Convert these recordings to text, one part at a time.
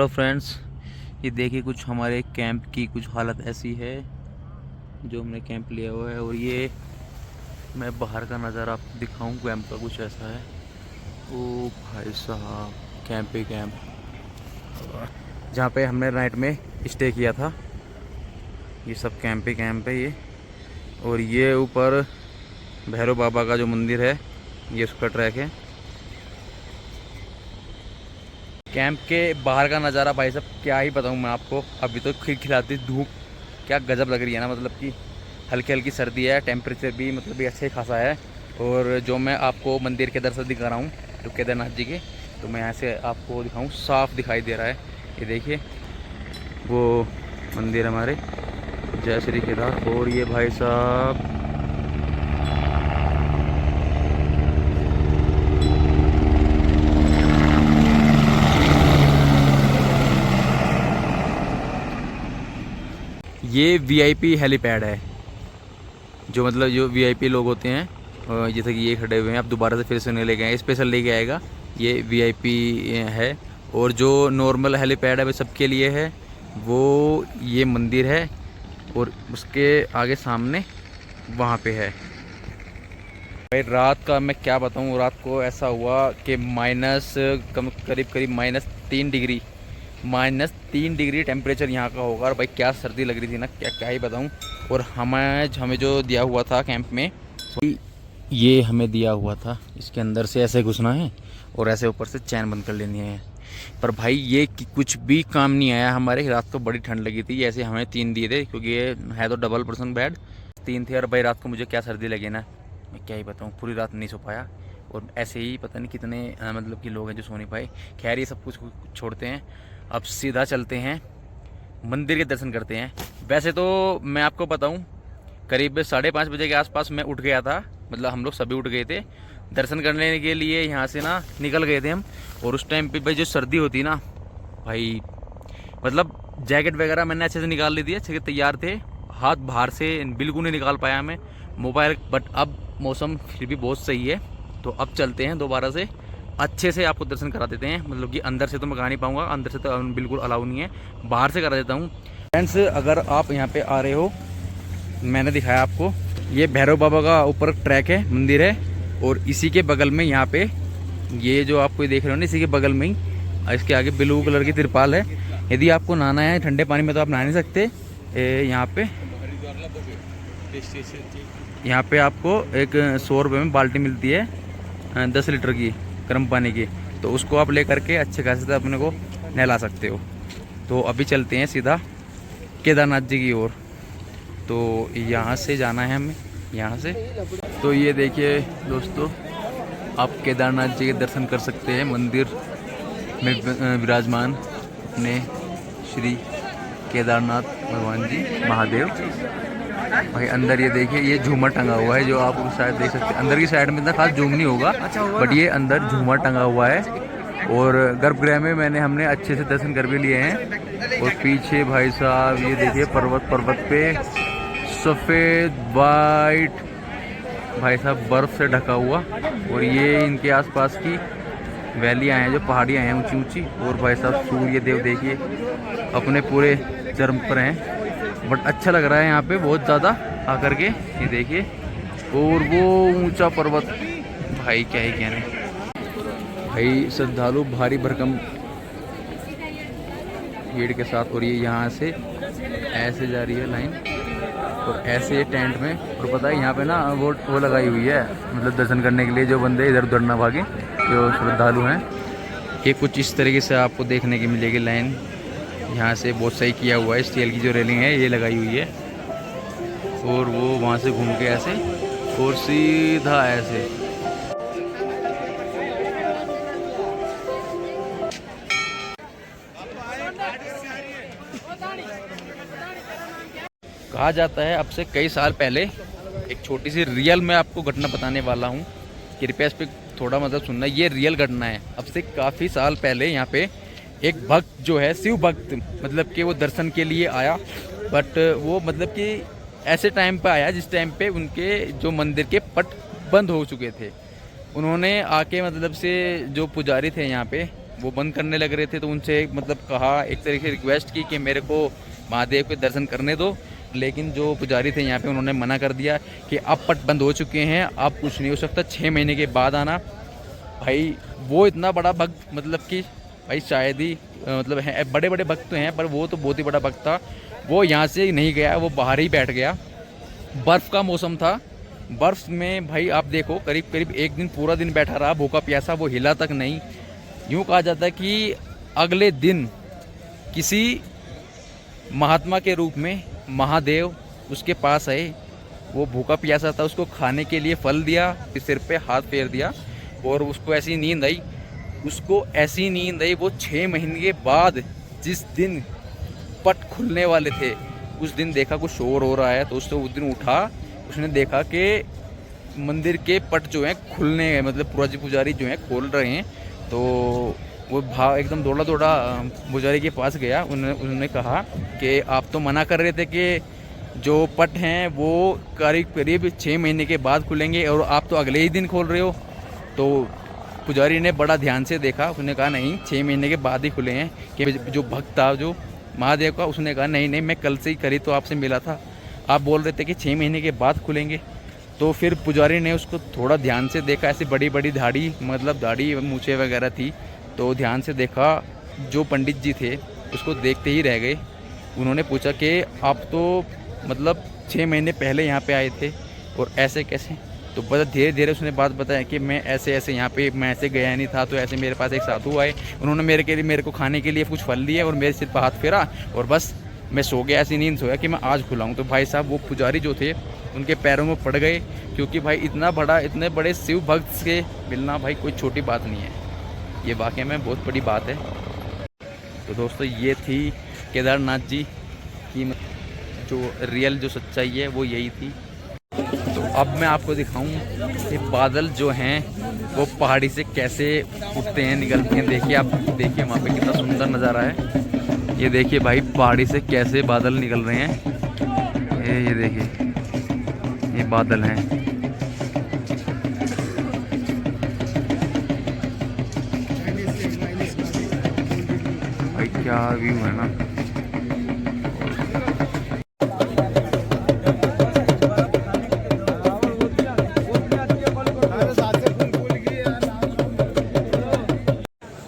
Hello friends, ये देखिए कुछ हमारे कैंप की कुछ हालत ऐसी है जो हमने कैंप लिया हुआ है। और ये मैं बाहर का नज़ारा आपको दिखाऊं, कैंप का कुछ ऐसा है। ओ भाई साहब, कैंप पे कैंप जहाँ पे हमने नाइट में स्टे किया था, ये सब कैंप पे कैंप है ये। और ये ऊपर भैरव बाबा का जो मंदिर है, ये उसका ट्रैक है। कैंप के बाहर का नज़ारा भाई साहब क्या ही बताऊँ मैं आपको। अभी तो खिलखिलाती धूप क्या गजब लग रही है ना, मतलब कि हल्की हल्की सर्दी है, टेम्परेचर भी मतलब भी अच्छा ही खासा है। और जो मैं आपको मंदिर के दर्शन दिखा रहा हूँ जो केदारनाथ जी के, तो मैं यहाँ से आपको दिखाऊँ, साफ दिखाई दे रहा है। ये देखिए वो मंदिर हमारे जय श्री केदार। और ये भाई साहब ये वीआईपी हेलीपैड है, जो मतलब जो वीआईपी लोग होते हैं, जैसे कि ये खड़े हुए हैं, अब दोबारा से फिर से उन्हें लेके आए, स्पेशल लेके आएगा, ये वीआईपी है। और जो नॉर्मल हेलीपैड है वो सबके लिए है। वो ये मंदिर है और उसके आगे सामने वहाँ पे है। भाई रात का मैं क्या बताऊँ, रात को ऐसा हुआ कि माइनस करीब करीब -3 डिग्री, -3 डिग्री टेम्परेचर यहाँ का होगा। और भाई क्या सर्दी लग रही थी ना, क्या क्या ही बताऊँ। और हमें जो दिया हुआ था कैंप में, ये हमें दिया हुआ था, इसके अंदर से ऐसे घुसना है और ऐसे ऊपर से चैन बंद कर लेनी है। पर भाई ये कुछ भी काम नहीं आया हमारे। रात को बड़ी ठंड लगी थी, ऐसे हमें 3 दिए थे क्योंकि ये है तो डबल पर्सन बेड, 3 थे। और भाई रात को मुझे क्या सर्दी लगी ना, मैं क्या ही बताऊँ, पूरी रात नहीं सो पाया। और ऐसे ही पता नहीं कितने मतलब कि लोग हैं जो सो नहीं पाए। खैर ये सब कुछ छोड़ते हैं, अब सीधा चलते हैं मंदिर के दर्शन करते हैं। वैसे तो मैं आपको बताऊं, करीब 5:30 बजे के आसपास मैं उठ गया था, मतलब हम लोग सभी उठ गए थे दर्शन करने के लिए। यहाँ से ना निकल गए थे हम। और उस टाइम पे भाई जो सर्दी होती ना भाई, मतलब जैकेट वगैरह मैंने अच्छे से निकाल ली थी, अच्छे से तैयार थे, हाथ बाहर से बिल्कुल नहीं निकाल पाया मैं मोबाइल। बट अब मौसम फिर भी बहुत सही है, तो अब चलते हैं दोबारा से, अच्छे से आपको दर्शन करा देते हैं। मतलब कि अंदर से तो मैं करा नहीं पाऊँगा, अंदर से तो बिल्कुल अलाउ नहीं है, बाहर से करा देता हूँ। फ्रेंड्स अगर आप यहाँ पे आ रहे हो, मैंने दिखाया आपको, ये भैरव बाबा का ऊपर ट्रैक है, मंदिर है। और इसी के बगल में यहाँ पे ये जो आपको देख रहे हो ना, इसी के बगल में ही इसके आगे ब्लू कलर की तिरपाल है। यदि आपको नहाना है ठंडे पानी में तो आप नहा नहीं सकते। यहाँ पे आपको एक 100 रुपये में बाल्टी मिलती है 10 लीटर की गर्म पानी की, तो उसको आप ले करके अच्छे खासे से अपने को नहला सकते हो। तो अभी चलते हैं सीधा केदारनाथ जी की ओर। तो यहाँ से जाना है हमें, यहाँ से। तो ये देखिए दोस्तों, आप केदारनाथ जी के दर्शन कर सकते हैं, मंदिर में विराजमान अपने श्री केदारनाथ भगवान जी महादेव। भाई अंदर ये देखिए, ये झूमर टंगा हुआ है, जो आप शायद देख सकते हैं। अंदर की साइड में इतना खास जूम नहीं होगा, बट ये अंदर झूमर टंगा हुआ है। और गर्भगृह में हमने अच्छे से दर्शन कर भी लिए हैं। और पीछे भाई साहब ये देखिए पर्वत पे सफ़ेद वाइट भाई साहब बर्फ़ से ढका हुआ। और ये इनके आसपास की वैलियाँ हैं, जो पहाड़ियाँ हैं ऊंची ऊंची। और भाई साहब सूर्य देव देखिए अपने पूरे चरम पर हैं। बट अच्छा लग रहा है यहाँ पे बहुत ज़्यादा आकर के, ये देखिए। और वो ऊंचा पर्वत, भाई क्या ही कहने। भाई श्रद्धालु भारी भरकम भीड़ के साथ, और ये यहाँ से ऐसे जा रही है लाइन, और ऐसे टेंट में। और पता है यहाँ पे ना वो लगाई हुई है, मतलब दर्शन करने के लिए जो बंदे इधर उधर ना भागे, जो श्रद्धालु हैं। ये कुछ इस तरीके से आपको देखने की मिलेगी लाइन। यहाँ से बहुत सही किया हुआ है, स्टील की जो रेलिंग है ये लगाई हुई है। और वो वहाँ से घूम के ऐसे और सीधा ऐसे। कहा जाता है अब से कई साल पहले, एक छोटी सी रियल मैं आपको घटना बताने वाला हूँ, कृपया इस पर थोड़ा मतलब सुनना। ये रियल घटना है। अब से काफ़ी साल पहले यहाँ पे एक भक्त जो है, शिव भक्त, मतलब कि वो दर्शन के लिए आया। बट वो मतलब कि ऐसे टाइम पे आया जिस टाइम पे उनके जो मंदिर के पट बंद हो चुके थे। उन्होंने आके मतलब से जो पुजारी थे यहाँ पे, वो बंद करने लग रहे थे, तो उनसे मतलब कहा, एक तरीके से रिक्वेस्ट की कि मेरे को महादेव के दर्शन करने दो। लेकिन जो पुजारी थे यहाँ पे उन्होंने मना कर दिया कि अब पट बंद हो चुके हैं, अब कुछ नहीं हो सकता, 6 महीने के बाद आना। भाई वो इतना बड़ा भक्त, मतलब कि भाई शायद ही मतलब है, बड़े बड़े भक्त तो हैं पर वो तो बहुत ही बड़ा भक्त था। वो यहाँ से नहीं गया, वो बाहर ही बैठ गया। बर्फ़ का मौसम था, बर्फ़ में भाई आप देखो करीब करीब एक दिन पूरा दिन बैठा रहा, भूखा प्यासा, वो हिला तक नहीं। यूँ कहा जाता है कि अगले दिन किसी महात्मा के रूप में महादेव उसके पास आए। वो भूखा प्यासा था, उसको खाने के लिए फल दिया, सिर पे हाथ फेर दिया और उसको ऐसी नींद आई, वो 6 महीने के बाद जिस दिन पट खुलने वाले थे उस दिन देखा कुछ शोर हो रहा है, तो उसने उस दिन उठा, उसने देखा कि मंदिर के पट जो हैं खुलने हैं, मतलब पुजारी जो हैं खोल रहे हैं। तो वो एकदम दौड़ा दौड़ा पुजारी के पास गया। उन्होंने कहा कि आप तो मना कर रहे थे कि जो पट हैं वो करीब करीब 6 महीने के बाद खुलेंगे और आप तो अगले ही दिन खोल रहे हो। तो पुजारी ने बड़ा ध्यान से देखा, उसने कहा नहीं 6 महीने के बाद ही खुले हैं। कि जो भक्त था जो महादेव का, उसने कहा नहीं नहीं, मैं कल से ही करी तो आपसे मिला था, आप बोल रहे थे कि 6 महीने के बाद खुलेंगे। तो फिर पुजारी ने उसको थोड़ा ध्यान से देखा, ऐसी बड़ी बड़ी दाढ़ी, मतलब दाढ़ी मूछें वगैरह थी, तो ध्यान से देखा। जो पंडित जी थे उसको देखते ही रह गए। उन्होंने पूछा कि आप तो मतलब 6 महीने पहले यहाँ पे आए थे और ऐसे कैसे? तो बस धीरे धीरे उसने बात बताया कि मैं ऐसे ऐसे यहाँ पे, मैं ऐसे गया नहीं था, तो ऐसे मेरे पास एक साधु आए, उन्होंने मेरे को खाने के लिए कुछ फल दिए और मेरे सिर पर हाथ फेरा और बस मैं सो गया, ऐसी नींद सोया कि मैं आज खुलाऊँ। तो भाई साहब वो पुजारी जो थे उनके पैरों में पड़ गए, क्योंकि भाई इतने बड़े शिव भक्त से मिलना भाई कोई छोटी बात नहीं है, ये वाकई में बहुत बड़ी बात है। तो दोस्तों ये थी केदारनाथ जी की जो रियल जो सच्चाई है वो यही थी। तो अब मैं आपको दिखाऊं कि बादल जो हैं वो पहाड़ी से कैसे उठते हैं, निकलते हैं। देखिए आप देखिए वहाँ पे कितना सुंदर नज़ारा है। ये देखिए भाई पहाड़ी से कैसे बादल निकल रहे हैं। ये देखिए ये बादल हैं। भाई क्या व्यू है ना।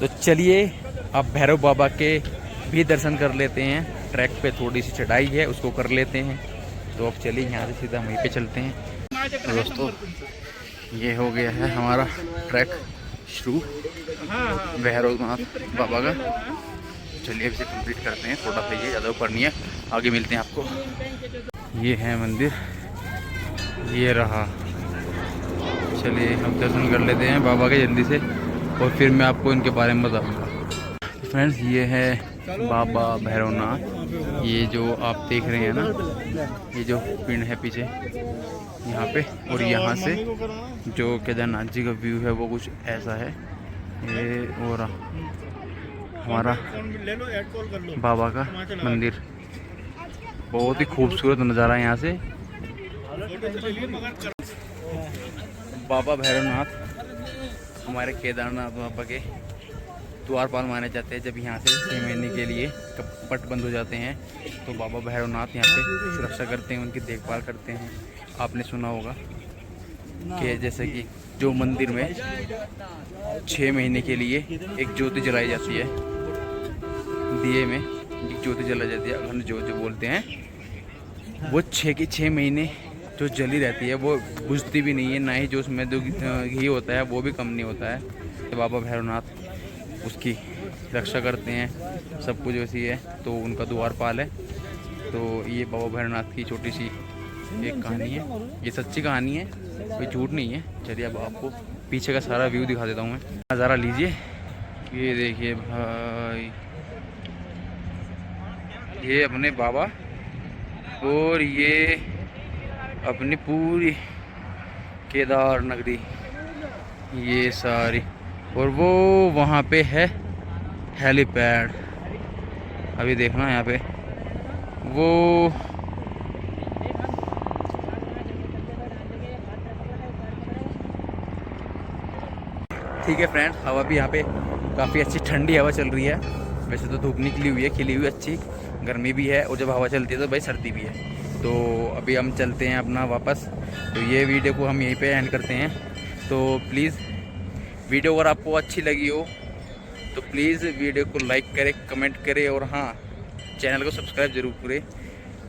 तो चलिए अब भैरव बाबा के भी दर्शन कर लेते हैं। ट्रैक पे थोड़ी सी चढ़ाई है, उसको कर लेते हैं। तो अब चलिए यहाँ से सीधा वहीं पे चलते हैं। तो दोस्तों ये हो गया है हमारा ट्रैक शुरू भैरवनाथ बाबा का। चलिए इसे कंप्लीट करते हैं, थोड़ा सा ये ज़्यादा ऊपर नहीं है, आगे मिलते हैं आपको। ये है मंदिर, ये रहा। चलिए हम दर्शन कर लेते हैं बाबा के जल्दी से और फिर मैं आपको इनके बारे में बताऊंगा। फ्रेंड्स ये है बाबा भैरवनाथ, ये जो आप देख रहे हैं ना, ये जो पिंड है पीछे यहाँ पे, और यहाँ से जो केदारनाथ जी का व्यू है वो कुछ ऐसा है। ये और हमारा बाबा का मंदिर, बहुत ही खूबसूरत नज़ारा है यहाँ से। बाबा भैरवनाथ हमारे केदारनाथ बाबा के द्वारपाल माने जाते हैं। जब यहाँ से 6 महीने के लिए पट बंद हो जाते हैं तो बाबा भैरवनाथ यहाँ पे सुरक्षा करते हैं, उनकी देखभाल करते हैं। आपने सुना होगा कि जैसे कि जो मंदिर में 6 महीने के लिए एक ज्योति जलाई जाती है, दिए में एक ज्योति जलाई जाती है, अखंड ज्योति बोलते हैं, वो 6 महीने जो जली रहती है वो बुझती भी नहीं है, ना ही जो उसमें जो घी होता है वो भी कम नहीं होता है। तो बाबा भैरवनाथ उसकी रक्षा करते हैं, सब कुछ वैसी है, तो उनका द्वारपाल है। तो ये बाबा भैरवनाथ की छोटी सी एक कहानी है, ये सच्ची कहानी है, कोई झूठ नहीं है। चलिए अब आपको पीछे का सारा व्यू दिखा देता हूँ मैं, नज़ारा लीजिए। ये देखिए भाई, ये अपने बाबा और ये अपनी पूरी केदार नगरी, ये सारी, और वो वहाँ पे है हेलीपैड। अभी देखना यहाँ पे वो ठीक है फ्रेंड्स, हवा भी यहाँ पे काफ़ी अच्छी ठंडी हवा चल रही है। वैसे तो धूप निकली हुई है, खिली हुई अच्छी, गर्मी भी है, और जब हवा चलती है तो भाई सर्दी भी है। तो अभी हम चलते हैं अपना वापस। तो ये वीडियो को हम यहीं पे एंड करते हैं। तो प्लीज़ वीडियो अगर आपको अच्छी लगी हो तो प्लीज़ वीडियो को लाइक करें, कमेंट करें, और हाँ, चैनल को सब्सक्राइब ज़रूर करें।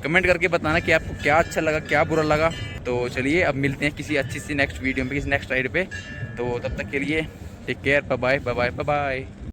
कमेंट करके बताना कि आपको क्या अच्छा लगा, क्या बुरा लगा। तो चलिए अब मिलते हैं किसी अच्छी सी नेक्स्ट वीडियो में, किसी नेक्स्ट राइड पे। तो तब तक के लिए take care, bye bye bye bye bye.